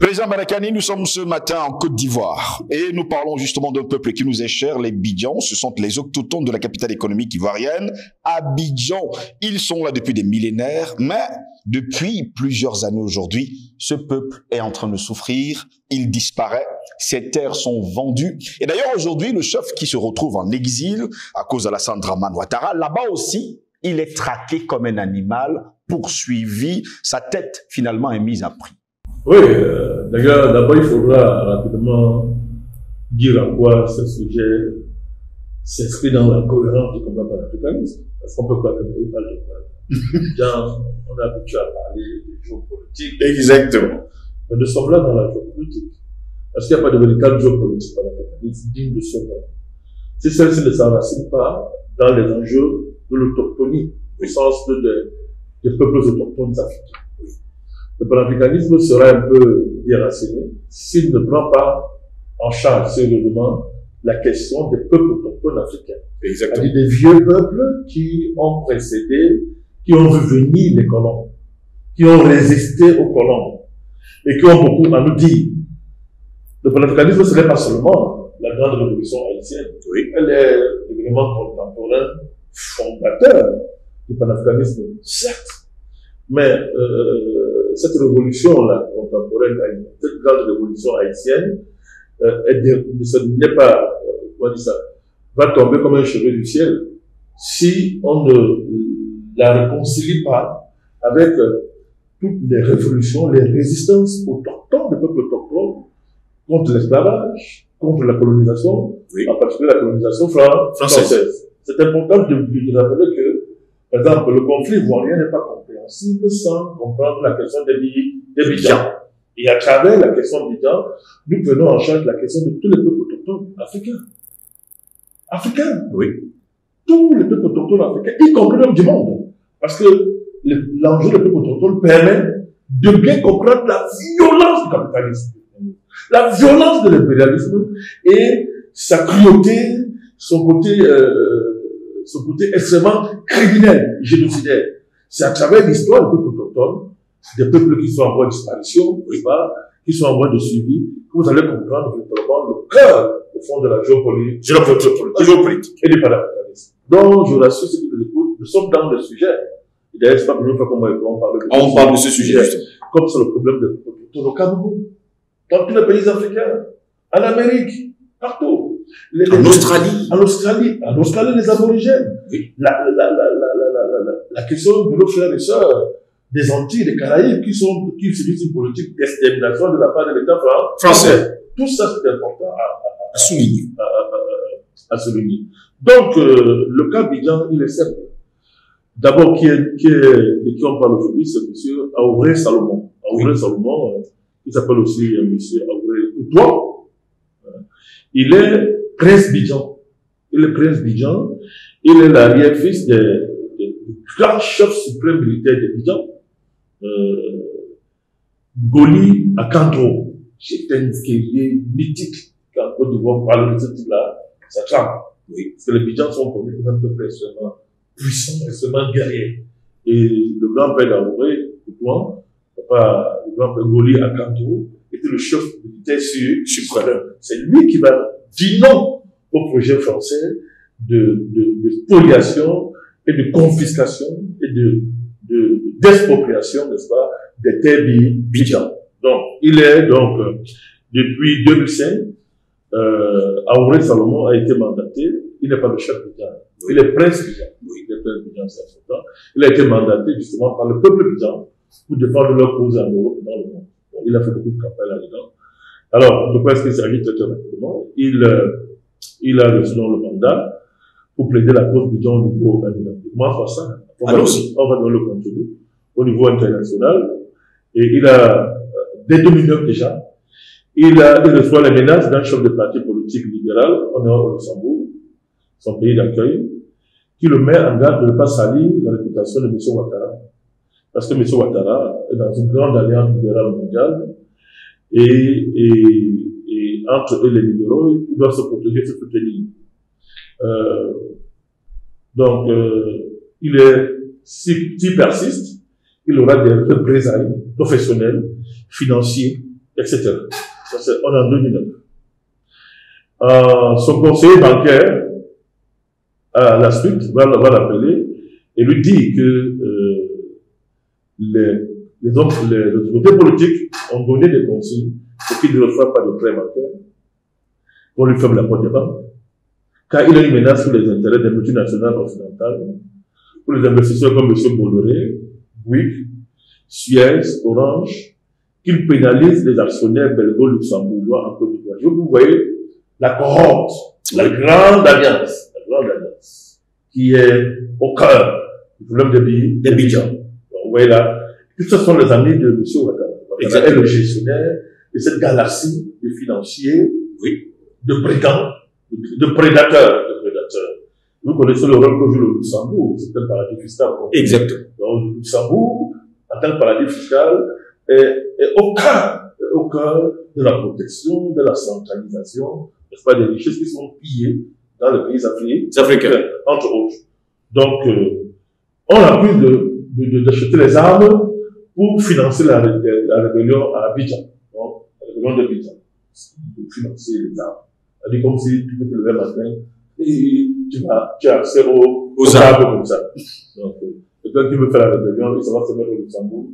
Président Barakani, nous sommes ce matin en Côte d'Ivoire et nous parlons justement d'un peuple qui nous est cher, les Bidjans. Ce sont les autochtones de la capitale économique ivoirienne, Abidjan. Ils sont là depuis des millénaires, mais depuis plusieurs années aujourd'hui, ce peuple est en train de souffrir, il disparaît, ses terres sont vendues. Et d'ailleurs aujourd'hui, le chef qui se retrouve en exil à cause d'Alassane Dramane Ouattara, là-bas aussi, il est traqué comme un animal, poursuivi, sa tête finalement est mise à prix. Oui, d'ailleurs, d'abord, il faudra rapidement dire en quoi ce sujet s'inscrit dans la cohérence du combat panafricaniste. Parce qu'on peut croire que il parle de quoi. On est habitué à parler de géopolitique. Exactement. Mais nous sommes là dans la géopolitique. Parce qu'il n'y a pas de véritable géopolitique panafricaniste digne de ce nom. Si celle-ci ne s'enracine pas dans les enjeux de l'autochtonie, au sens des peuples autochtones africains. Le panafricanisme sera un peu déraciné s'il ne prend pas en charge sérieusement la question des peuples autochtones africains. Exactement. C'est-à-dire des vieux peuples qui ont précédé, qui ont vu venir les colons, qui ont résisté aux colons et qui ont beaucoup à nous dire. Le panafricanisme, ce n'est pas seulement la grande révolution haïtienne. Oui. Elle est l'événement contemporain fondateur du panafricanisme, certes. Mais cette révolution-là, contemporaine, cette grande révolution haïtienne, ce n'est pas, comment dire ça, va tomber comme un cheveu du ciel si on ne la réconcilie pas avec toutes les révolutions, les résistances autochtones, des peuples autochtones, contre l'esclavage, contre la colonisation, oui. En particulier la colonisation française. C'est important de rappeler que, par exemple, le conflit ivoirien n'est pas compréhensible sans comprendre la question des Bidjans. Et à travers la question des Bidjans, nous prenons en charge la question de tous les peuples autochtones africains. Africains. Oui. Tous les peuples autochtones africains, y compris même du monde. Parce que l'enjeu des peuples autochtones permet de bien comprendre la violence du capitalisme, la violence de l'impérialisme et sa cruauté, son côté extrêmement criminel, génocidaire. C'est à travers l'histoire des peuples autochtones, des peuples qui sont en voie de disparition, qui sont en voie de suivi, que vous allez comprendre véritablement le cœur, au fond de la géopolitique et du panafricanisme. Donc, je rassure ceux qui nous écoutent, nous sommes dans le sujet. Et d'ailleurs, c'est pas la première fois qu'on parle de ce sujet. Comme c'est le problème des peuples autochtones au Cameroun, dans tous les pays africains, en Amérique, partout. En Australie, les aborigènes. Oui. La question de nos frères et sœurs des Antilles, des Caraïbes, qui subissent une politique d'extermination de la part de l'État français. Tout ça, c'est important à souligner. Donc, le cas Bidjan, il est simple. D'abord, de qui on parle aujourd'hui, c'est M. Aouré Salomon. Aouré Salomon, il s'appelle aussi M. Aouré Outoua. Il est prince Bidjan. Il est l'arrière-fils du grand chef suprême militaire de Bidjan, Goli Akantro. C'est un guerrier mythique qu'en Côte d'Ivoire parle de ce type-là, ça tremble. Oui. Parce que les Bidjans sont connus comme un peuple extrêmement puissant, extrêmement guerrier. Et le grand-père d'Aouré, le grand-père Goli Akantro, était le chef militaire suprême. C'est lui qui va dire non au projet français de spoliation et de confiscation et d'expropriation, n'est-ce pas, des terres Bidjan. Donc, il est donc, depuis 2005, Aouré Salomon a été mandaté, il n'est pas le chef Bidjan, il est prince Bidjan. Oui, il est prince Bidjan, c'est important. Il a été mandaté justement par le peuple Bidjan pour défendre leur cause en Europe et dans le monde. Donc, il a fait beaucoup de campagnes là-dedans. Alors, de quoi est-ce qu'il s'agit très rapidement? Il a reçu le mandat pour plaider la cause Bidjan au niveau international. Comment faire ça? On va dans le contenu au niveau international. Et il a, dès 2009 déjà, il reçoit les menaces d'un chef de parti politique libéral, on est au Luxembourg, son pays d'accueil, qui le met en garde de ne pas salir la réputation de M. Ouattara. Parce que M. Ouattara est dans une grande alliance libérale mondiale, et entre eux les libéraux, ils doivent se protéger, se soutenir. Donc, s'il persiste, il aura des représailles professionnelles, financières, etc. Ça, on est en 2009. Son conseiller bancaire, à la suite, va l'appeler et lui dit que les autorités politiques ont donné des consignes pour qu'il ne reçoive pas de prêt bancaire, qu'on lui ferme la porte des banques, car il a une menace sur les intérêts des multinationales occidentales, pour les investisseurs comme M. Bolloré, Bouygues, Suez, Orange, qu'il pénalise les actionnaires belgo-luxembourgeois en Côte d'Ivoire. Vous voyez la cohorte, la grande alliance, qui est au cœur du problème des Bidjan. Vous voyez là, tout ce sont les amis de M. Ouattara. Ouattara est le gestionnaire de cette galaxie de financiers, de brigands, de prédateurs. Vous connaissez le rôle que joue le Luxembourg, c'est un paradis fiscal. Exactement. Donc, le Luxembourg, en tant que paradis fiscal, est au cœur de la protection, de la centralisation, n'est-ce pas, des richesses qui sont pillées dans les pays africains, entre autres. Donc, on accuse d'acheter les armes pour financer la rébellion à Abidjan. Donc, la rébellion d'Abidjan. Pour financer les armes. C'est comme si tu peux te lever le matin et tu as accès aux armes comme ça. Donc, quelqu'un qui veut faire la rébellion, il va se mettre au Luxembourg.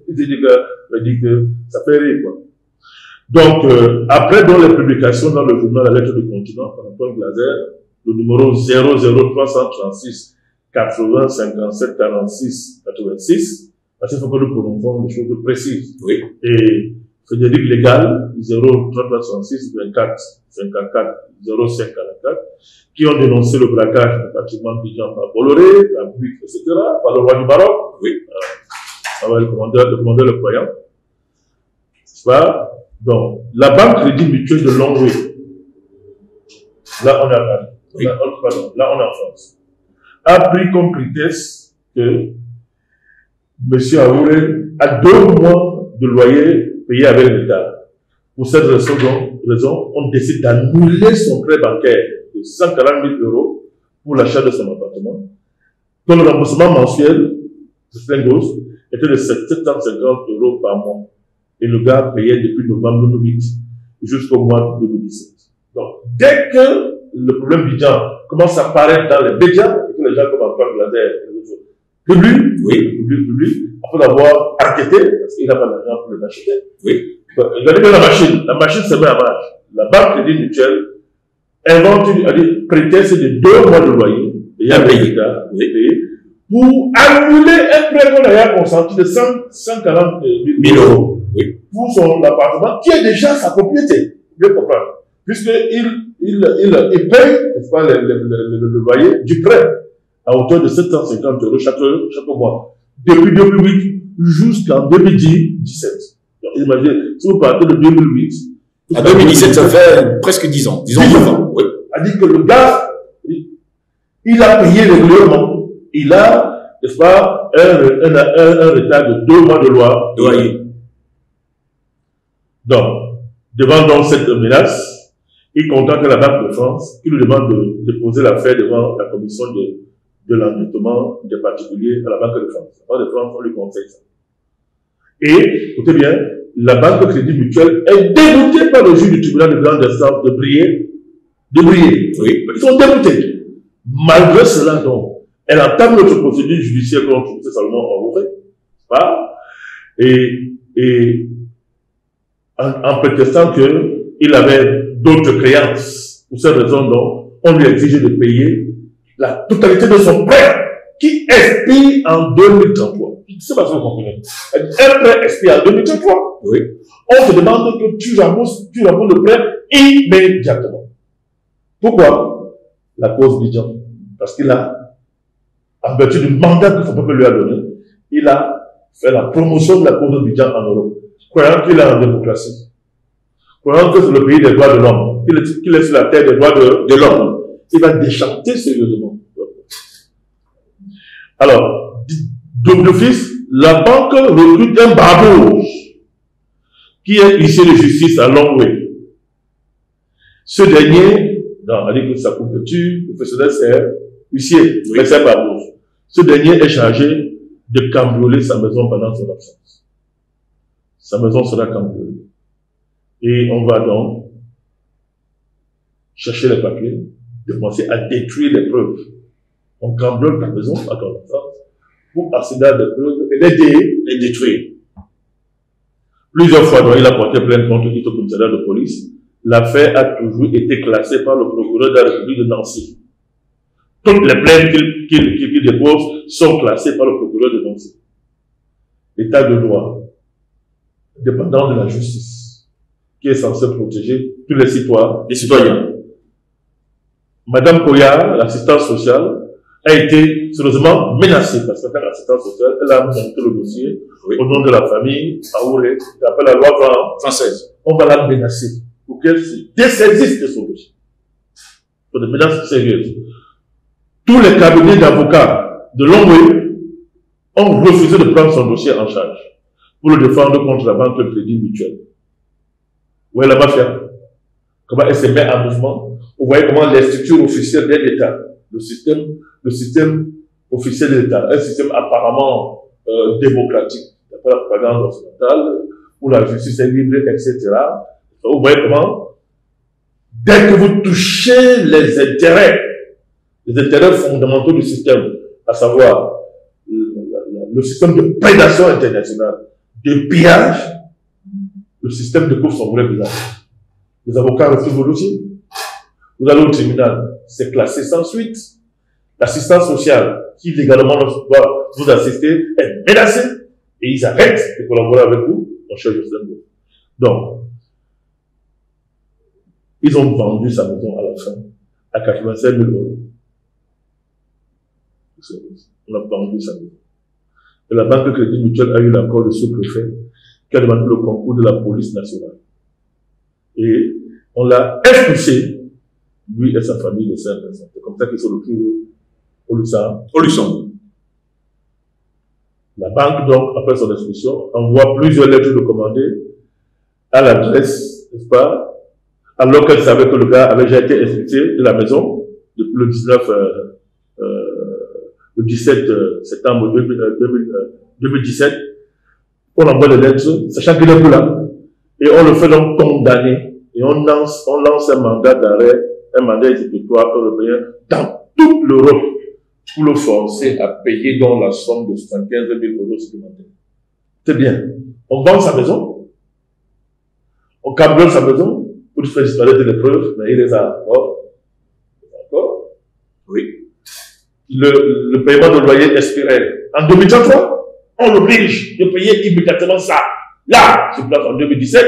Il dit que ça fait rire, quoi. Donc, après, dans les publications dans le journal La Lettre du Continent, par Antoine Glaser, le numéro 00336 80 57 46 86, parce qu'il faut que nous prononçons des choses précises. Oui. Et Frédéric Légal, 03336 24 54 05 44, qui ont dénoncé le braquage du bâtiment Bidjan par Bolloré, par Bouygues, etc., par le roi du Maroc. Oui. Le commandeur le croyant. C'est pas? Donc, la banque Crédit Mutuel de Longway, là on est à Paris, là on est en France, a pris comme prétexte que M. Aouré a 2 mois de loyer payé avec l'État. Pour cette raison, on décide d'annuler son prêt bancaire de 140 000 € pour l'achat de son appartement, dont le remboursement mensuel de Slingos était de 750 € par mois. Et le gars payait depuis novembre 2008 jusqu'au mois de 2017. Donc, dès que le problème Bidjan commence à apparaître dans les médias, et que les gens commencent à faire public, après l'avoir enquêté, parce qu'il n'a pas d'argent pour les acheter. Oui. Il a dit que la machine se met à marche. La banque Crédit Mutuel invente prétexte de 2 mois de loyer, et il y a payé, pour annuler un prêt qu'on avait consenti de 140 000 €. Oui. Pour son appartement, qui est déjà sa propriété. Vous pouvez comprendre. Puisqu'il paye, n'est-ce pas, le loyer du prêt à hauteur de 750 € chaque mois. Depuis 2008 jusqu'en 2017. Donc, imaginez, si vous partez de 2008. À 2017, ça fait presque 10 ans. 10 ans. Oui. A dit que le gars, il a payé régulièrement. Il a, n'est-ce pas, un retard de 2 mois de loyer. Donc, devant donc cette menace, il contacte la Banque de France, qui lui demande de déposer l'affaire devant la commission de l'endettement des particuliers à la Banque de France. La Banque de France, on lui conseille ça. Et, écoutez bien, la Banque Crédit Mutuel est déboutée par le juge du tribunal de grande instance de Briey. Oui. Ils sont déboutés. Malgré cela, donc, elle entame notre procédure judiciaire contre M. Salomon Aouré. Et en prétextant qu'il avait d'autres créances. Pour cette raison, donc, on lui exige de payer la totalité de son prêt qui expire en 2033. C'est pas ce que vous comprenez. Un prêt expire en 2033. Oui. On te demande que tu rembourses le prêt immédiatement. Pourquoi? La cause Bidjan. Parce qu'il a, en vertu du mandat que son peuple lui a donné, il a fait la promotion de la cause Bidjan en Europe. Croyant qu'il est en démocratie. Croyant que c'est le pays des droits de l'homme. Qu'il est sur la terre des droits de l'homme. Il va déchanter sérieusement. Alors, d'office, la banque recrute un barbouche qui est huissier de justice à Longway. Ce dernier, non, on dit que sa couverture professionnelle, c'est huissier, mais c'est barbouche. Ce dernier est chargé de cambrioler sa maison pendant son absence. Sa maison sera cambriolée. Et on va donc chercher les papiers, commencer à détruire les preuves. On cambriole ta maison à ton enfance pour accéder à des preuves et les détruire. Plusieurs fois, donc, il a porté plainte contre le commissariat de police. L'affaire a toujours été classée par le procureur de la République de Nancy. Toutes les plaintes qu'il dépose sont classées par le procureur de Nancy. L'état de droit, dépendant de la justice, qui est censé protéger tous les citoyens. Madame Koya, l'assistante sociale, a été sérieusement menacée parce que l'assistante sociale, elle a monté le dossier au nom de la famille Aouré, qui appelle la loi française. On va la menacer pour qu'elle se dessaisisse de son dossier. Pour des menaces sérieuses. Tous les cabinets d'avocats de Longwe ont refusé de prendre son dossier en charge pour le défendre contre la banque de crédit mutuel. Vous voyez la mafia? Comment elle se met en mouvement? Vous voyez comment les structures officielles de l'État, le système officiel de l'État, un système apparemment démocratique, d'après la propagande occidentale, où la justice est libre, etc. Vous voyez comment, dès que vous touchez les intérêts fondamentaux du système, à savoir le système de prédation internationale, de pillage, le système de couvre son vrai visage. Les avocats refusent vos dossiers. Vous allez au tribunal, c'est classé sans suite. L'assistance sociale, qui légalement doit vous assister, est menacée. Et ils arrêtent de collaborer avec vous, mon cher Joseph. Donc, ils ont vendu sa maison à la fin à 85 000 €. On a vendu sa maison. Et la banque de crédit mutuel a eu l'accord de sous-préfet qui a demandé le concours de la police nationale. Et on l'a expulsé, lui et sa famille de Saint-Vincent. C'est comme ça qu'ils sont retrouvés au Luxembourg. La banque, donc, après son expulsion, envoie plusieurs lettres recommandées à l'adresse, n'est-ce pas, alors qu'elle savait que le gars avait déjà été expulsé de la maison depuis le 17 septembre 2017. On envoie des lettres, sachant qu'il est plus là. Et on le fait donc condamner. Et on lance un mandat d'arrêt, un mandat exécutoire européen dans toute l'Europe pour le forcer à payer dans la somme de 75 000 € supplémentaires. C'est bien. On vend sa maison, on cambriole sa maison pour lui faire disparaître les preuves, mais il les a encore. D'accord? Oui. Le paiement de loyer expirait en 2033. On l'oblige de payer immédiatement ça. Là, sur place en 2017,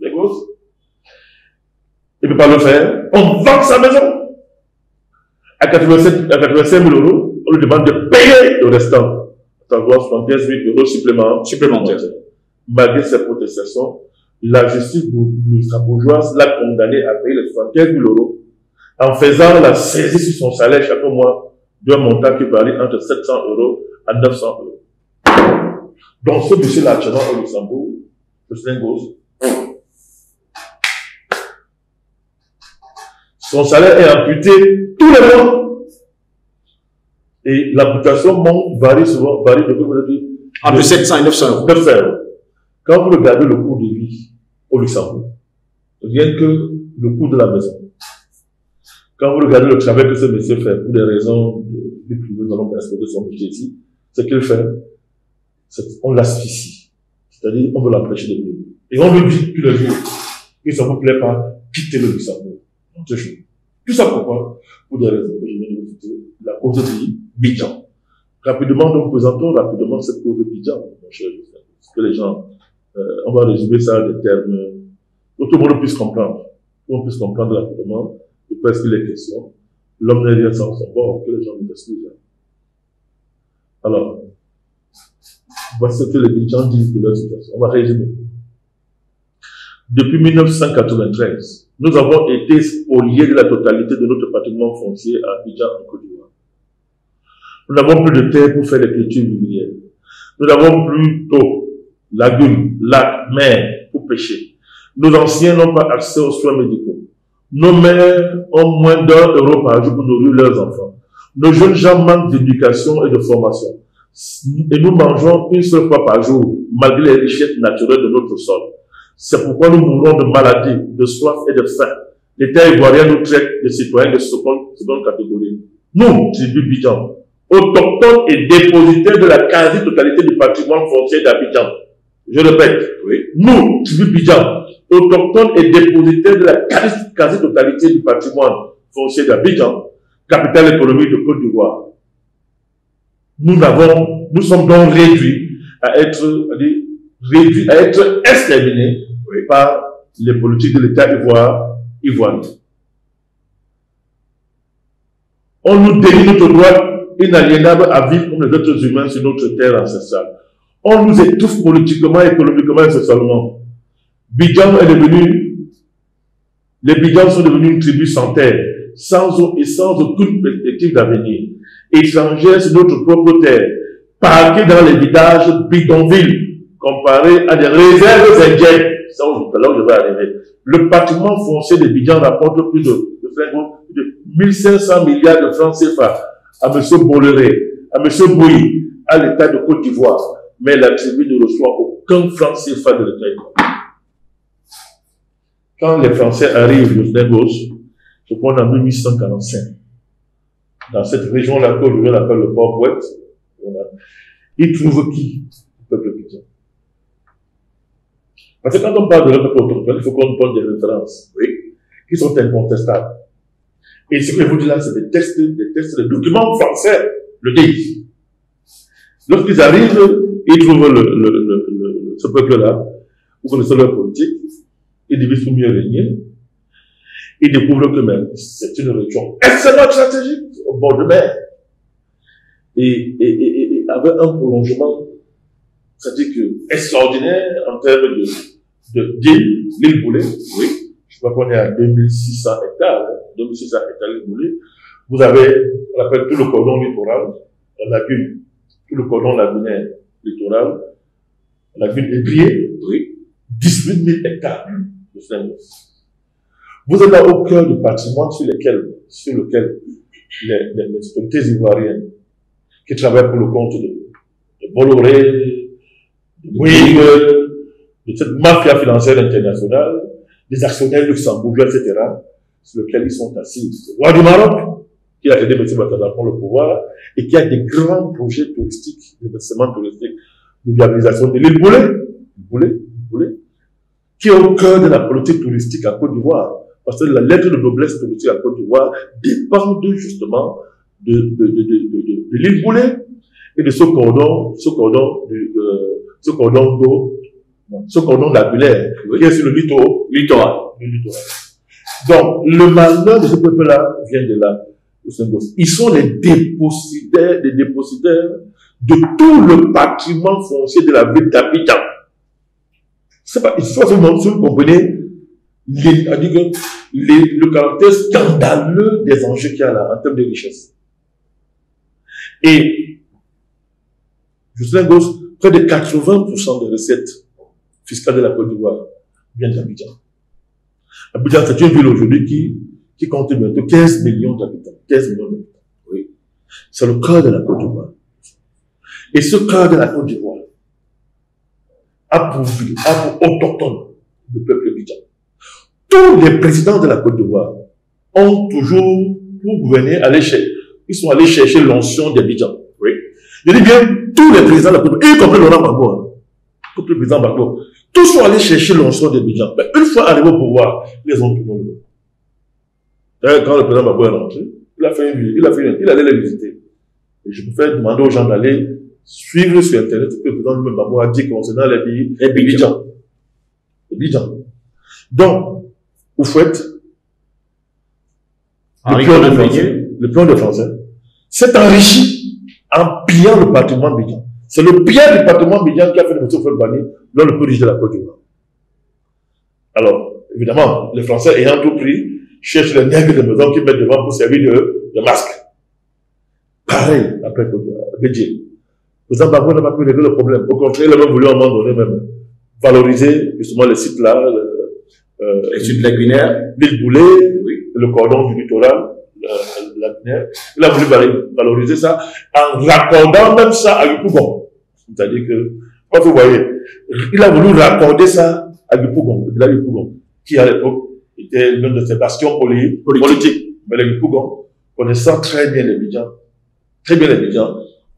les gosses. Il ne peut pas le faire. On vend sa maison. À 85 000 €, on lui demande de payer le restant. À savoir 75 000 € supplémentaires. Malgré ces protestations, la justice bourgeoise l'a condamné à payer les 75 000 € en faisant la saisie sur son salaire chaque mois d'un montant qui varie entre 700 € à 900 €. Donc, ce monsieur-là, actuellement au Luxembourg, c'est un gosse. Son salaire est amputé tous les mois. Et l'amputation varie entre 700 et 900 €. 900 €. Quand vous regardez le coût de vie au Luxembourg, rien que le coût de la maison. Quand vous regardez le travail que ce monsieur fait pour des raisons de privé, nous allons pas exploiter son budget ici, ce qu'il fait, on l'asphyxie. C'est-à-dire, on veut l'empêcher de vivre. Et on lui dit tous les jours, que ça ne vous plaît pas, quittez le Luxembourg. Tout ça pourquoi? Pour des raisons que je viens de vous citer. La cause de Bidjan. Rapidement, nous présentons rapidement cette cause de Bidjan, mon cher Joseph. Parce que les gens, on va résumer ça à des termes, pour que tout le monde puisse comprendre. Tout le monde puisse comprendre rapidement de quoi est-ce qu'il est question. L'homme n'est rien sans son bord, que les gens nous excusent. Alors, voici ce que les Bidjans disent de leur situation. On va résumer. Depuis 1993, nous avons été spoliés de la totalité de notre patrimoine foncier à Abidjan, en Côte d'Ivoire. Nous n'avons plus de terre pour faire des cultures immobilières. Nous n'avons plus d'eau, lagunes, lacs, mer pour pêcher. Nos anciens n'ont pas accès aux soins médicaux. Nos mères ont moins d'1 € par jour pour nourrir leurs enfants. Nos jeunes gens manquent d'éducation et de formation. Et nous mangeons une seule fois par jour, malgré les richesses naturelles de notre sol. C'est pourquoi nous mourons de maladie, de soif et de faim. L'État ivoirien nous traite de citoyens de seconde catégorie. Nous, tribu Bidjan, autochtones et dépositaires de la quasi-totalité du patrimoine foncier d'Abidjan. Je répète, oui. Nous, tribu Bidjan, autochtones et dépositaires de la quasi-totalité du patrimoine foncier d'Abidjan, capitale économique de Côte d'Ivoire. Nous sommes donc réduits à être exterminés par les politiques de l'État ivoirien. On nous dénie notre droit inaliénable à vivre comme les êtres humains sur notre terre ancestrale. On nous étouffe politiquement, économiquement et socialement. Les Bidjans sont devenus une tribu sans terre, sans eau et sans aucune perspective d'avenir. Étrangers sur notre propre terre, parqués dans les villages bidonvilles, comparés à des réserves indiennes. C'est là où je vais arriver. Le patrimoine foncier des Bidjans rapporte plus de 1500 milliards de francs CFA à M. Bolloré, à M. Bouy, à l'État de Côte d'Ivoire. Mais la tribu ne reçoit aucun franc CFA de l'État ivoirien. Quand les Français arrivent de Flingos, je crois en 1845, dans cette région-là qu'aujourd'hui on appelle le Port-Bouette, ils trouvent qui? Le peuple Bidjan. Parce que quand on parle de le peuple autochtone, il faut qu'on donne des références, oui, qui sont incontestables. Et ce que je vous dis là, c'est des textes, des documents français le disent. Lorsqu'ils arrivent, ils trouvent ce peuple-là, vous connaissez leur politique, ils devaient sous mieux régner, ils découvrent que c'est une région extrêmement stratégique au bord de mer. Et avec un prolongement, c'est-à-dire que extraordinaire en termes d'île, l'île Boulay, oui. Je crois qu'on est à 2600 hectares, 2600 hectares l'île Boulay. Vous avez, on appelle tout le cordon littoral, la lagune, tout le cordon lagunaire littoral, la lagune ébriée, oui. 18 000 hectares de Flingos. Vous êtes là au cœur du patrimoine sur lequel les autorités ivoiriennes qui travaillent pour le compte de Bolloré, de Bouygues, de cette mafia financière internationale, des actionnaires luxembourgeois, etc., sur lesquels ils sont assis. Le roi du Maroc, qui a aidé M. Ouattara pour le pouvoir, et qui a des grands projets touristiques, d'investissement touristique, de viabilisation de l'île Boulay, qui est au cœur de la politique touristique à Côte d'Ivoire. Parce que la lettre de noblesse touristique à Côte d'Ivoire dépend justement de l'île Boulay et de ce cordon labulaire, qui est sur le littoral. Donc, le malheur de ce peuple-là vient de là. Ils sont les dépositaires de tout le patrimoine foncier de la ville d'Abidjan. C'est pas, il faut que vous compreniez le caractère scandaleux des enjeux qu'il y a là, en termes de richesse. Et, près de 80% des recettes fiscales de la Côte d'Ivoire viennent d'Abidjan. Abidjan, c'est une ville aujourd'hui qui compte bientôt 15 millions d'habitants. 15 millions d'habitants. Oui. C'est le cœur de la Côte d'Ivoire. Et ce cœur de la Côte d'Ivoire a pour ville, a pour autochtone le peuple Abidjan. Tous les présidents de la Côte d'Ivoire ont toujours, pour gouverner, ils sont allés chercher l'onction d'Abidjan. Oui. Je dis bien, tous les présidents de la Côte d'Ivoire, y compris Laurent Gbagbo, tout le président Gbagbo, tous sont allés chercher l'onction d'Abidjan. Mais une fois arrivés au pouvoir, ils les ont tourné le dos. D'ailleurs, quand le président Gbagbo est rentré, il allait les visiter. Et je préfère demander aux gens d'aller suivre sur Internet ce que le président Gbagbo a dit concernant les pays Abidjan. Donc, au fait, le plan de Français s'est enrichi en pillant le patrimoine Bidjan. C'est le pillage du patrimoine Bidjan qui a fait de M. Oufouette-Boigny dans le plus riche de la Côte d'Ivoire. Alors, évidemment, les Français ayant tout pris, cherchent les nègres de maison qui mettent devant pour servir de masque. Pareil, après Bédier. Le président Gbagbo n'a pas pu régler le problème. Au contraire, il a même voulu à un moment donné même valoriser justement les sites là, les sites lagunaires, l'île Boulay, oui, le cordon du littoral, lagunaire. Il a voulu valoriser ça en raccordant même ça à Yopougon. C'est-à-dire que, quand vous voyez, il a voulu raccorder ça à Yopougon, le village de Yopougon, qui à l'époque était l'un de ses bastions politiques. Mais les Yopougon, connaissant très bien les Bidjans,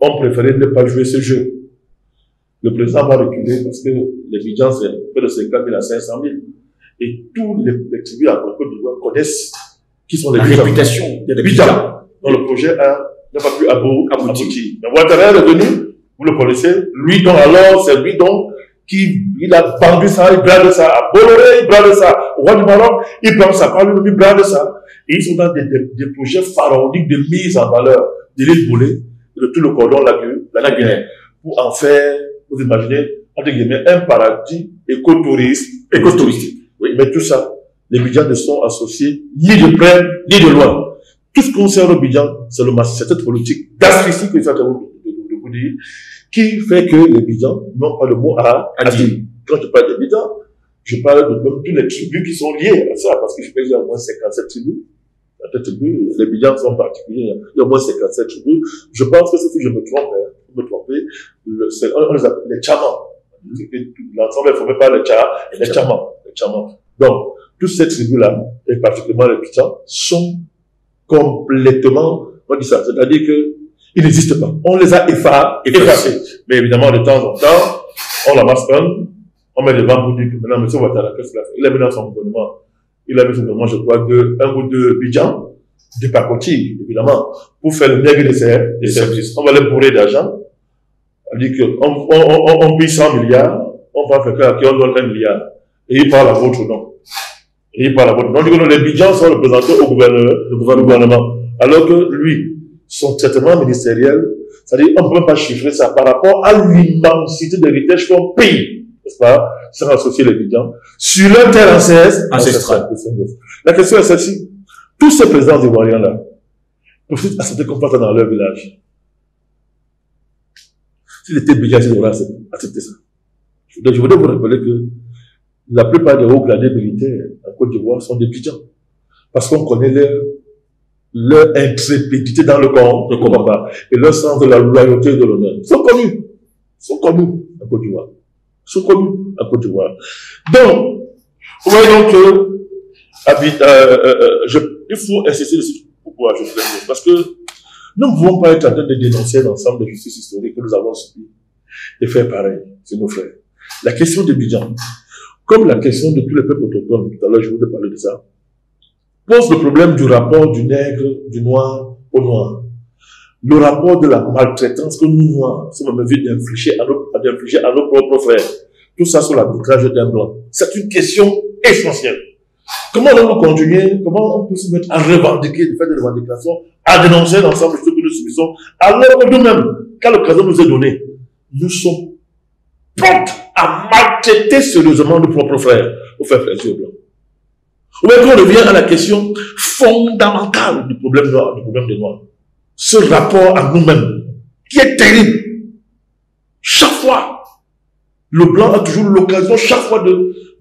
ont préféré ne pas jouer ce jeu. Le président va reculer parce que les Bidjans, c'est près de 50 000 à 500 000. Et tous les tribus à Côte d'Ivoire connaissent qui sont les Bidjans. Réputation des Bidjans. Donc le projet n'a pas pu aboutir. Mais Ouattara est revenu, vous le connaissez, lui donc alors, c'est lui donc il a vendu ça, il brade ça, à Bolloré, il brade ça, au roi du Maroc, il prend ça par lui, il brade ça. Et ils sont dans des projets pharaoniques de mise en valeur de l'île Boulay, de tout le cordon lagunaire, pour en faire, vous imaginez, entre guillemets, un paradis écotouristique. Oui. Mais tout ça, les Bidjans ne sont associés ni de près, ni de loin. Tout ce qu'on sert aux Bidjans, c'est cette politique d'asphyxie que je suis en train de vous dire, qui fait que les Bidjans n'ont pas de mot à dire. Quand je parle des Bidjans, je parle de même toutes les tribus qui sont liées à ça, parce que je peux dire au moins 57 tribus. Les Bidjans sont particuliers, il y a au moins 57 tribus. Je pense que si je me trompe, on les appelle les Tchamans. L'ensemble est formé par les Tchamans. Donc, toutes ces tribus-là, et particulièrement les Bidjans, sont complètement, on dit ça, c'est-à-dire que ils n'existent pas. On les a effacés. Mais évidemment, de temps en temps, on ramasse on met devant pour dire que maintenant, M. Ouattara, qu'est-ce qu'il a fait? Il a mis dans son gouvernement, je crois, un ou deux Bidjans, de pacotille, évidemment, pour faire le nègre des services. On va les bourrer d'argent. C'est-à-dire qu'on paye 100 milliards, on va faire qu'on donne 1 milliard. Et il parle à votre nom. Donc, les Bidjans sont représentés au gouvernement. Alors que lui, son traitement ministériel, c'est-à-dire, on ne peut même pas chiffrer ça par rapport à l'immensité d'héritage qu'on paye, n'est-ce pas, sans associer les Bidjans, sur leur terre ancestrale. La question est celle-ci. Tous ces présidents ivoiriens-là, profitent à accepter qu'on fasse ça dans leur village. S'ils étaient Bidjans, ils auraient accepté ça. Je voudrais vous rappeler que la plupart des hauts gradés militaires en Côte d'Ivoire sont des Bidjans. Parce qu'on connaît leur intrépidité dans le combat et leur sens de la loyauté et de l'honneur. Ils sont connus en Côte d'Ivoire. Donc, vous voyez donc il faut insister dessus pour pouvoir ajouter les choses. Parce que nous ne pouvons pas être en train de dénoncer l'ensemble des justices historiques que nous avons subies et faire pareil, c'est nos frères. La question des Bidjans, comme la question de tous les peuples autochtones, tout à l'heure je vous ai parlé de ça, pose le problème du rapport du nègre, du noir au noir. Le rapport de la maltraitance que nous, noirs, sommes en mesure d'infliger à nos propres frères. Tout ça sur l'arbitrage d'un blanc. C'est une question essentielle. Comment allons-nous continuer, comment on peut se mettre à revendiquer, de faire des revendications, à dénoncer l'ensemble de ce que nous subissons, alors que nous-mêmes, quand l'occasion nous est donnée, nous sommes prêts à maltraiter sérieusement nos propres frères, pour faire plaisir aux blancs. Ou bien qu'on revient à la question fondamentale du problème noir, du problème des Noirs. Ce rapport à nous-mêmes, qui est terrible. Chaque fois, le blanc a toujours l'occasion, chaque fois,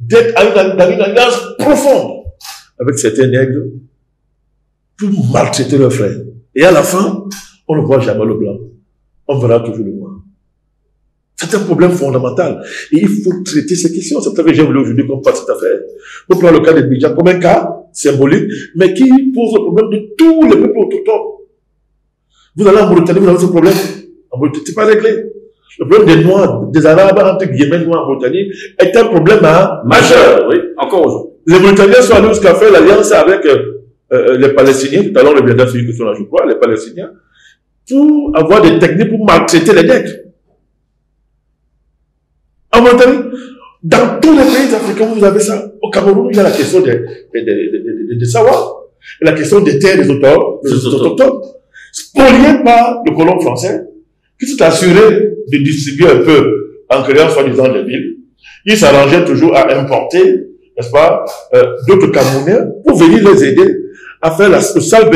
d'être dans une alliance profonde avec certains nègres pour maltraiter leurs frères. Et à la fin, on ne voit jamais le blanc. On verra toujours le noir. C'est un problème fondamental. Et il faut traiter ces questions. C'est pour ça que j'ai voulu aujourd'hui qu'on fasse cette affaire. Pour prendre le cas des Bidjans comme un cas symbolique, mais qui pose le problème de tous les peuples autochtones. Vous allez en Mauritanie, vous avez ce problème. En Mauritanie, c'est pas réglé. Le problème des Noirs, des Arabes, entre guillemets, Noirs en Mauritanie, est un problème majeur. Oui, encore aujourd'hui. Les Mauritaniens sont allés jusqu'à faire l'alliance avec les Palestiniens, tout à l'heure, le bien celui qui sont là, je crois, les Palestiniens, pour avoir des techniques pour maltraiter les nègres. En Mauritanie, dans tous les pays africains, vous avez ça. Au Cameroun, il y a la question des savoirs, et la question des terres des autochtones, spoliées par le colon français, qui s'est assuré de distribuer un peu en créant soi-disant des villes. Ils s'arrangeaient toujours à importer, n'est-ce pas, d'autres Camerounais pour venir les aider à faire la salle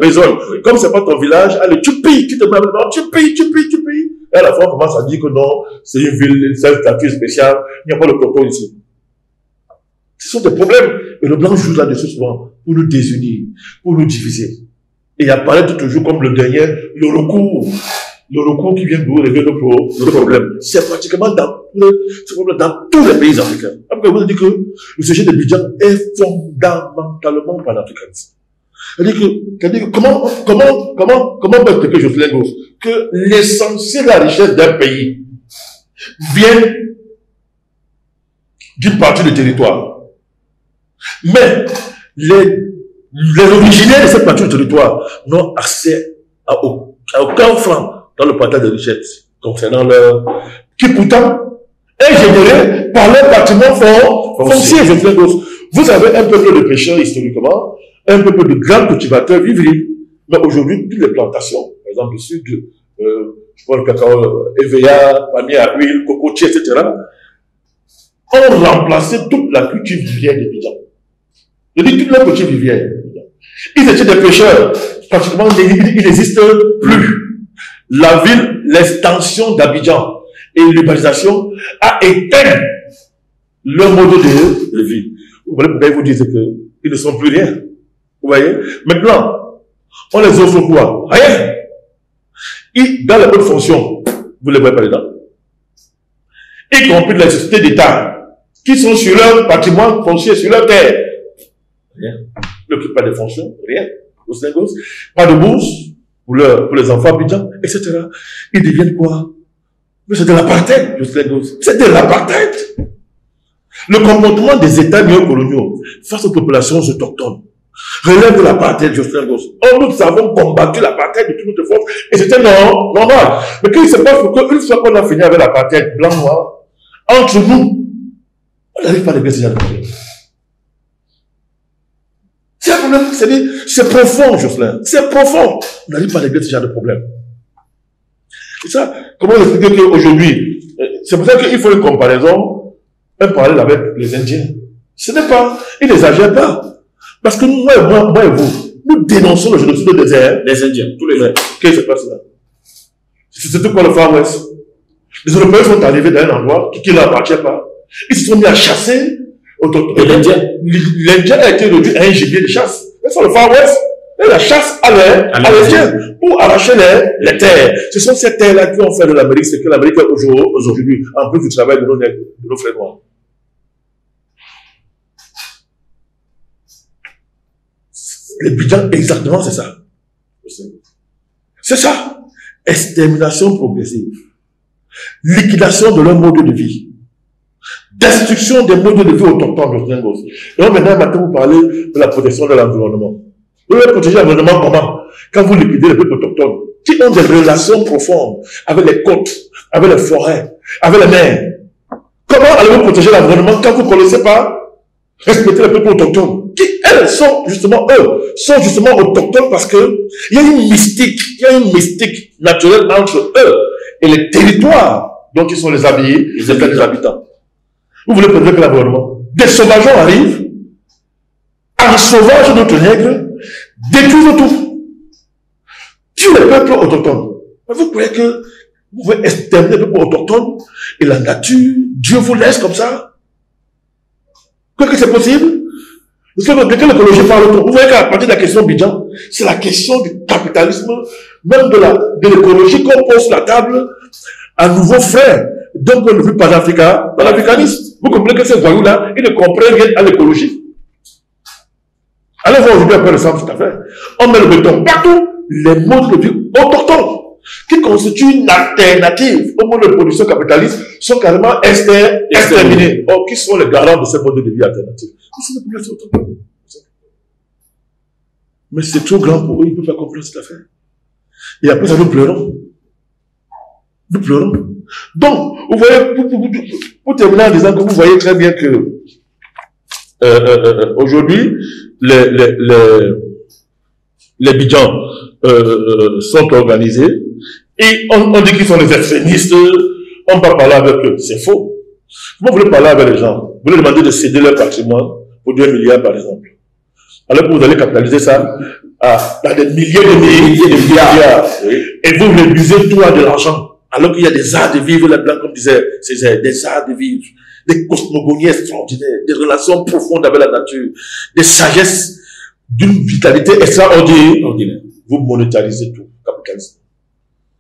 besogne. Comme c'est pas ton village, allez, tu payes, tu payes. Et à la fois, on commence à dire que non, c'est une ville, c'est un statut spécial, il n'y a pas le coton ici. Ce sont des problèmes. Et le blanc joue là-dessus souvent pour nous désunir, pour nous diviser. Et apparaître toujours comme le dernier, le recours le recours qui vient de régler le problème. C'est pratiquement dans tous les pays africains. Après, vous dites que le sujet d'Abidjan est fondamentalement panafricaniste. C'est-à-dire que comment peut expliquer Jocelyn Goss que l'essentiel de la richesse d'un pays vient d'une partie du territoire. Mais les originaires de cette partie du territoire n'ont accès à aucun franc dans le partage de richesses concernant leur... qui pourtant est généré par leur bâtiment foncier. Vous avez un peuple de pêcheurs historiquement, un peuple de grands cultivateurs vivriers. Mais aujourd'hui, toutes les plantations, par exemple, ici, je vois le cacao, EVA, palmier à huile, cocotier, etc., ont remplacé toute la culture vivrière des Bidjan. Je dis toute la culture vivrière. Ils étaient des pêcheurs. Pratiquement, il n'existe plus. La ville, l'extension d'Abidjan et l'urbanisation a éteint leur mode de vie. Vous voyez, vous dire qu'ils ne sont plus rien. Vous voyez? Maintenant, on les offre quoi? Rien. Et dans les bonnes fonctions, vous les voyez pas dedans. Y compris les sociétés d'État qui sont sur leur patrimoine foncier, sur leur terre. Rien. Ne n'occupent pas de fonctions, rien. Pas de bourse pour les enfants Abidjan, etc. Ils deviennent quoi? Mais c'est de l'apartheid, c'est de l'apartheid. Le comportement des États néocoloniaux face aux populations autochtones relève de l'apartheid, Jocelyn Goss. Or, nous avons combattu l'apartheid de toute notre force et c'était normal. Mais qu'est-ce qui se passe? Qu'une fois qu'on a fini avec l'apartheid blanc-noir, entre nous, on n'arrive pas à régler ce genre de problème. C'est un problème, c'est profond, Jocelyn. C'est profond. On n'arrive pas à régler ce genre de problème. Et ça, comment expliquer qu'aujourd'hui, c'est pour ça qu'il faut une comparaison, un parallèle avec les Indiens. Ce n'est pas, ils n'exagèrent pas. Parce que moi et vous, nous dénonçons le génocide des Indiens, tous les jours. Qu'est-ce qui se passe là? C'était quoi le Far West? Les Européens sont arrivés dans un endroit qui ne leur appartient pas. Ils se sont mis à chasser. L'Indien a été réduit à un gibier de chasse. C'est le Far West. Et la chasse à l'Indien pour arracher les terres. Ce sont ces terres-là qui ont fait de l'Amérique ce que l'Amérique est aujourd'hui, en plus du travail de nos frères noirs. Les Bidjan, exactement, c'est ça. C'est ça. Extermination progressive. Liquidation de leur mode de vie. Destruction des modes de vie autochtones. Et donc maintenant, vous parlez de la protection de l'environnement. Vous voulez protéger l'environnement comment? Quand vous liquidez les peuples autochtones, qui ont des relations profondes avec les côtes, avec les forêts, avec les mers. Comment allez-vous protéger l'environnement quand vous ne connaissez pas respecter les peuples autochtones? Qui, elles, sont justement autochtones parce que il y a une mystique naturelle entre eux et les territoires dont ils sont les habitants. Vous voulez protéger l'environnement? Des sauvageons arrivent, ensauvagent notre nègre, détruisent tout. Tuent les peuples autochtones. Vous croyez que vous pouvez exterminer les peuples autochtones et la nature, Dieu vous laisse comme ça? Vous croyez que c'est possible? Parce que de quelle écologie parle-t-on? Vous voyez qu'à partir de la question Bidjan, c'est la question du capitalisme, même de l'écologie qu'on pose sur la table, à nouveau frère, d'un point de vue panafricaniste. Vous comprenez que ces voyous-là, ils ne comprennent rien à l'écologie. Allez voir aujourd'hui après le centre tout à fait. On met le béton partout. Les modes de vie autochtones, qui constituent une alternative au mode de production capitaliste, sont carrément exterminés. Or, qui sont les garants de ces modes de vie alternatifs? C'est la population autochtone. Mais c'est trop grand pour eux, ils ne peuvent pas comprendre cette affaire. Et après ça, nous pleurons. Nous pleurons. Donc, vous voyez, pour terminer en disant que vous voyez très bien que aujourd'hui, les Bidjan sont organisés et on dit qu'ils sont des extrémistes, on va parler avec eux. C'est faux. Comment vous voulez parler avec les gens? Vous voulez demander de céder leur patrimoine pour 2 milliards par exemple. Alors que vous allez capitaliser ça à des milliers de milliards. Oui. Et vous réduisez tout à de l'argent. Alors qu'il y a des arts de vivre là-dedans, comme disait Césaire, des arts de vivre, des cosmogonies extraordinaires, des relations profondes avec la nature, des sagesses d'une vitalité extraordinaire. Vous monétarisez tout, capitalisme.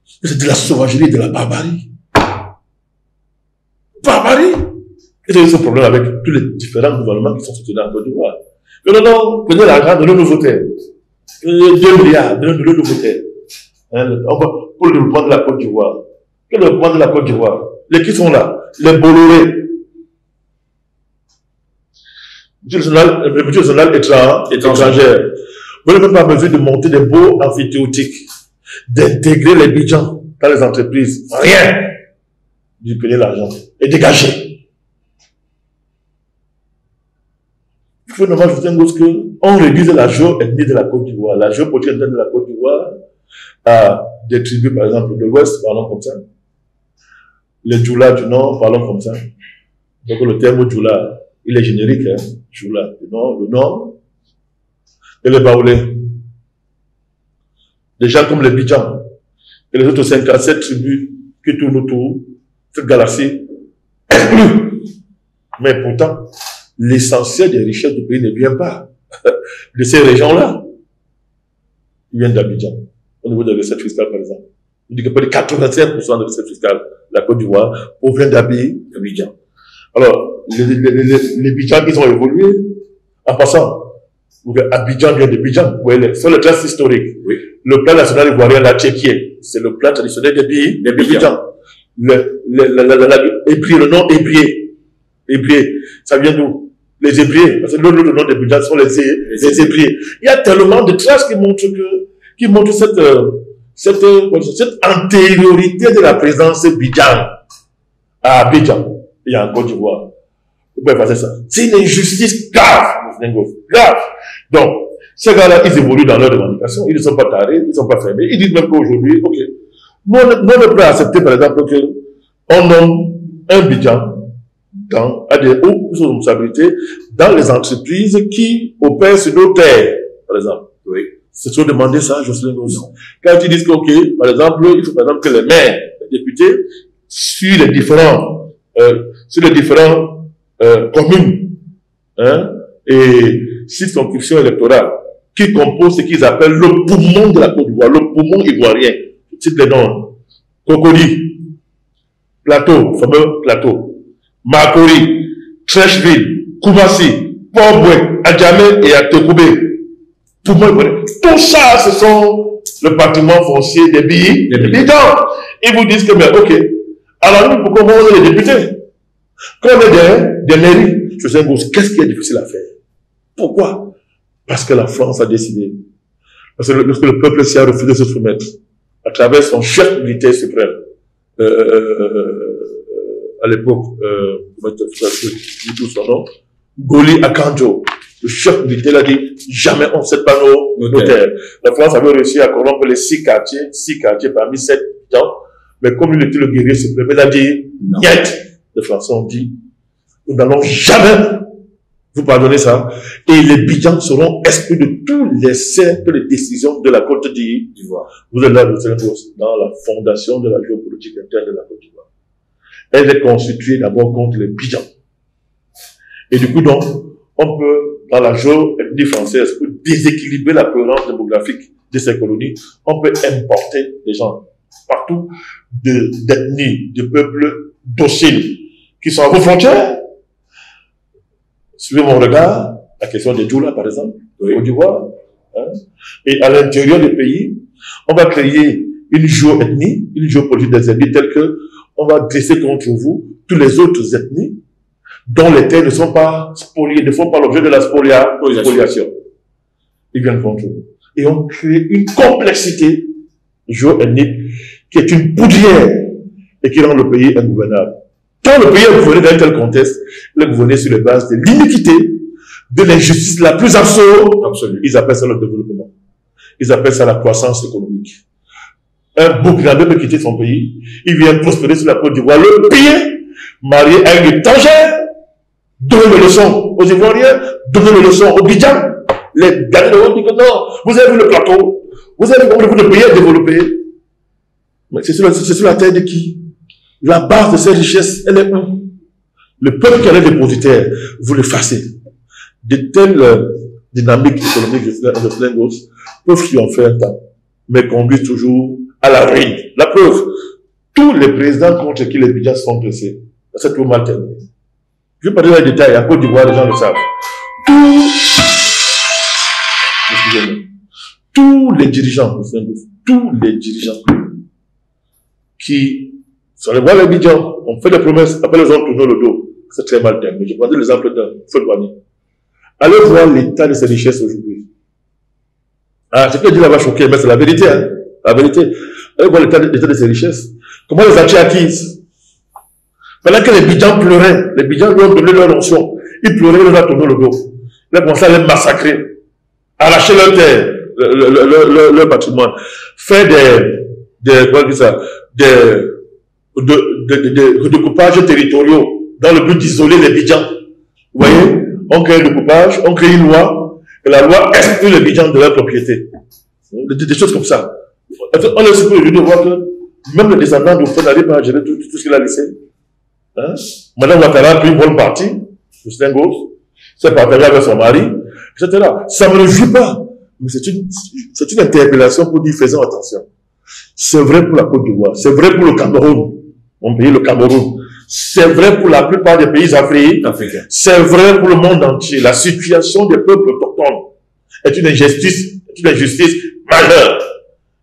C'est de la sauvagerie, de la barbarie. Barbarie. Et c'est ce problème avec tous les différents gouvernements qui sont soutenus en Côte d'Ivoire. Non, non, prenez l'argent de nos terres. 2 milliards de nos terres. Pour le développement de la Côte d'Ivoire. Quel est le développement de la Côte d'Ivoire? Les qui sont là? Les Bolloré. Le budget national étranger. Vous n'avez même pas besoin de monter des beaux amphithéotiques, d'intégrer les Bidjans dans les entreprises. Rien. De payer l'argent et dégager. Il faut normalement ajouter une chose qu'on réduise la géo-ethnie de la Côte d'Ivoire. La géopolitique de la Côte d'Ivoire a des tribus, par exemple, de l'Ouest, parlons comme ça. Les Djoula du Nord, parlons comme ça. Donc le terme Djoula, il est générique, hein. Djoula, le Nord, et les Baoulés. Des gens comme les Bidjans, et les autres 57 tribus qui tournent autour, cette galaxie, exclue. Mais pourtant, l'essentiel des richesses du pays ne vient pas de ces régions-là. Ils viennent d'Abidjan, au niveau de la recette fiscale, par exemple. On dit que près de 85% de recette fiscale, la Côte d'Ivoire, provient d'Abidjan. Alors, les Bidjans qui ont évolué, en passant, Abidjan vient d'Abidjan, vous voyez, sur le trace historique, oui. Le plan national ivoirien, la Tchéquie, c'est le plan traditionnel des pays, des Bidjans. Le nom Hébrier, ça vient d'où? Les Hébriers, parce que le nom des Bidjans sont les Hébriers. Il y a tellement de traces qui montrent cette antériorité de la présence Bidjan à Abidjan et en Côte d'Ivoire. Vous pouvez faire ça. C'est une injustice grave. Donc, ces gars-là, ils évoluent dans leur revendication. Ils ne sont pas tarés, ils ne sont pas fermés. Ils disent même qu'aujourd'hui, ok, nous, on ne peut accepter, par exemple, qu'on nomme un Bidjan à des hautes responsabilités dans les entreprises qui opèrent sur nos terres, par exemple. Oui. C'est trop demander ça, Jocelyn Goss. Quand ils disent que, ok, par exemple, il faut par exemple que les maires, les députés, sur les différents communes, hein, et circonscriptions électorales, qui composent ce qu'ils appellent le poumon de la Côte d'Ivoire, le poumon ivoirien. Je cite les noms. Cocody, Plateau, fameux Plateau, Makori, Trècheville, Koumassi, Port-Boué, Adjamé et Atekoubé. Poumon ivoirien. Tout ça, ce sont le patrimoine foncier des billes, des militants. Ils vous disent que, mais ok, alors nous, pourquoi on est les députés? Quand on est des mairies, je sais, qu'est-ce qui est difficile à faire? Pourquoi? Parce que la France a décidé. Parce que le peuple s'y a refusé de se soumettre à travers son chef militaire suprême. À l'époque, son nom, Goli Akanjo, le chef militaire a dit, jamais on ne cède pas nos terres. La France avait réussi à corrompre les 6 quartiers parmi 7 gens, mais comme il était le guerrier suprême, il a dit, niet. Les Français ont dit, nous n'allons jamais vous pardonnez ça, et les Bidjans seront exclus de tous les cercles de décision de la Côte d'Ivoire. Vous êtes là, dans la fondation de la géopolitique interne de la Côte d'Ivoire. Elle est constituée d'abord contre les Bidjans. Et du coup, donc, on peut, dans la géoethnie française, pour déséquilibrer la cohérence démographique de ces colonies, on peut importer des gens partout d'ethnies, de peuples dociles, qui sont à vos frontières. Suivez mon regard, la question des Djoula, par exemple, au Côte d'Ivoire. Hein? Et à l'intérieur du pays, on va créer une géoethnie, une géopolitique des ethnies telle que on va dresser contre vous tous les autres ethnies dont les terres ne sont pas spoliées, ne font pas l'objet de la spoliation. Ils viennent contre vous. Et on crée une complexité géoethnique qui est une poudrière et qui rend le pays ingouvernable. Quand le pays est gouverné dans un tel contexte, il est gouverné sur les bases de l'iniquité, de l'injustice la plus absolue. Ils appellent ça le développement. Ils appellent ça la croissance économique. Un Burkinabé peut quitter son pays, il vient prospérer sur la Côte d'Ivoire, le pays, marié à une étrangère, donner les leçons aux Ivoiriens, donner les leçons aux Bidjans. Les Ghanéens disent que non, vous avez vu le plateau, vous avez vu le pays est développé. Mais c'est sur la terre de qui? La base de ces richesses, elle est où? Le peuple qui en est dépositaire, vous l'effacez. De telles dynamiques économiques de Jocelyn Goss peuvent triompher un temps, mais conduisent toujours à la ruine. La preuve, tous les présidents contre qui les Bidjans sont pressés, ça c'est tout mal terminé. Je vais pas donner les détails, à Côte d'Ivoire, les gens le savent. Tous les dirigeants, qui sont les voir les Bidjans, on fait des promesses, après les ont tourné le dos. C'est très mal terminé. Je prends l'exemple d'un feu douanier. Allez voir l'état de ses richesses aujourd'hui. Ah, ce que je dis là va choquer, mais c'est la vérité, hein. La vérité. Allez voir l'état de ses richesses. Comment les a-t-il acquises? Pendant que les Bidjans pleuraient, les Bidjans lui ont donné leur onction. Ils pleuraient, ils leur ont tourné le dos. Ils ont commencé à les massacrer, arracher leur terre, leur patrimoine, faire des découpages territoriaux dans le but d'isoler les Bidjans. Vous voyez? On crée le découpage, on crée une loi, et la loi exclut les Bidjans de leur propriété. Des choses comme ça. On est supposé de voir que même les descendants de Feu n'arrivent pas à gérer tout ce qu'il a laissé. Hein? Madame Ouattara a pris une bonne partie, le Stengos, s'est partagé avec son mari, etc. Ça ne me réjouit pas. Mais c'est une interpellation pour dire faisons attention. C'est vrai pour la Côte d'Ivoire, c'est vrai pour le Cameroun, mon pays, le Cameroun. C'est vrai pour la plupart des pays africains. C'est vrai pour le monde entier. La situation des peuples autochtones est une injustice majeure.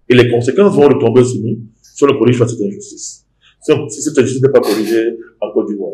Et les conséquences vont retomber sur nous si on ne corrige pas cette injustice. Si cette injustice n'est pas corrigée en Côte d'Ivoire.